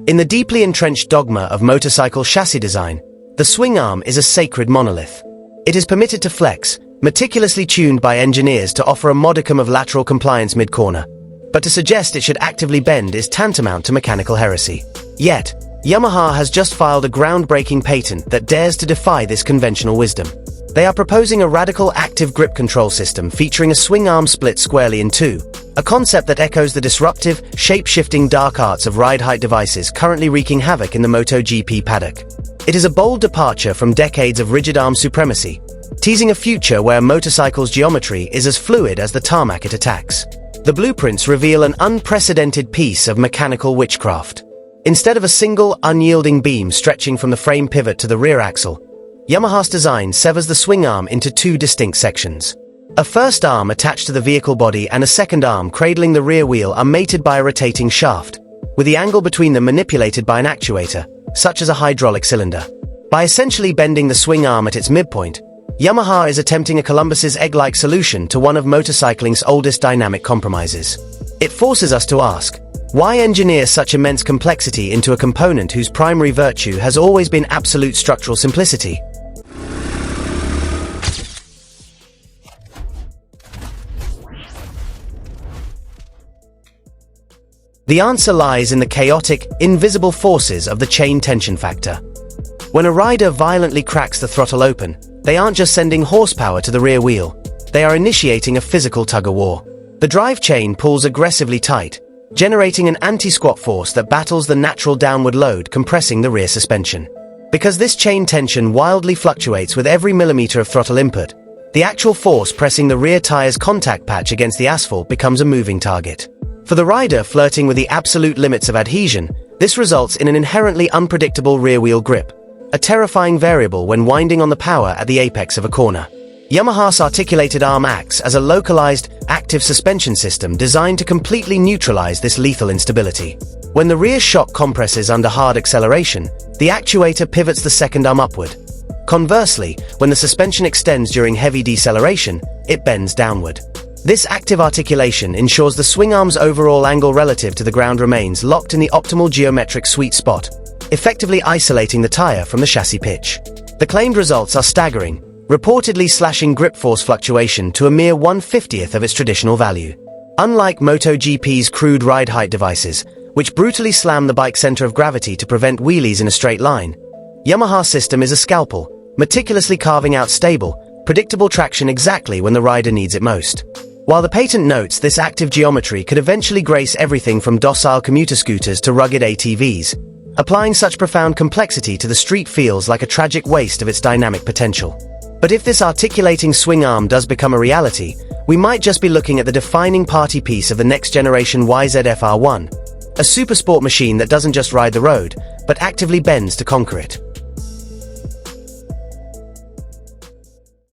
In the deeply entrenched dogma of motorcycle chassis design, the swing arm is a sacred monolith. It is permitted to flex, meticulously tuned by engineers to offer a modicum of lateral compliance mid-corner. But to suggest it should actively bend is tantamount to mechanical heresy. Yet, Yamaha has just filed a groundbreaking patent that dares to defy this conventional wisdom. They are proposing a radical active grip control system featuring a swing arm split squarely in two, a concept that echoes the disruptive, shape-shifting dark arts of ride-height devices currently wreaking havoc in the MotoGP paddock. It is a bold departure from decades of rigid arm supremacy, teasing a future where a motorcycle's geometry is as fluid as the tarmac it attacks. The blueprints reveal an unprecedented piece of mechanical witchcraft. Instead of a single, unyielding beam stretching from the frame pivot to the rear axle, Yamaha's design severs the swing arm into two distinct sections. A first arm attached to the vehicle body and a second arm cradling the rear wheel are mated by a rotating shaft, with the angle between them manipulated by an actuator, such as a hydraulic cylinder. By essentially bending the swing arm at its midpoint, Yamaha is attempting a Columbus's egg-like solution to one of motorcycling's oldest dynamic compromises. It forces us to ask, why engineer such immense complexity into a component whose primary virtue has always been absolute structural simplicity? The answer lies in the chaotic, invisible forces of the chain tension factor. When a rider violently cracks the throttle open, they aren't just sending horsepower to the rear wheel, they are initiating a physical tug-of-war. The drive chain pulls aggressively tight, generating an anti-squat force that battles the natural downward load compressing the rear suspension. Because this chain tension wildly fluctuates with every millimeter of throttle input, the actual force pressing the rear tire's contact patch against the asphalt becomes a moving target. For the rider flirting with the absolute limits of adhesion, this results in an inherently unpredictable rear-wheel grip, a terrifying variable when winding on the power at the apex of a corner. Yamaha's articulated arm acts as a localized, active suspension system designed to completely neutralize this lethal instability. When the rear shock compresses under hard acceleration, the actuator pivots the second arm upward. Conversely, when the suspension extends during heavy deceleration, it bends downward. This active articulation ensures the swing arm's overall angle relative to the ground remains locked in the optimal geometric sweet spot, effectively isolating the tire from the chassis pitch. The claimed results are staggering, reportedly slashing grip force fluctuation to a mere 1/50th of its traditional value. Unlike MotoGP's crude ride height devices, which brutally slam the bike's center of gravity to prevent wheelies in a straight line, Yamaha's system is a scalpel, meticulously carving out stable, predictable traction exactly when the rider needs it most. While the patent notes this active geometry could eventually grace everything from docile commuter scooters to rugged ATVs, applying such profound complexity to the street feels like a tragic waste of its dynamic potential. But if this articulating swing arm does become a reality, we might just be looking at the defining party piece of the next generation YZF-R1, a supersport machine that doesn't just ride the road, but actively bends to conquer it.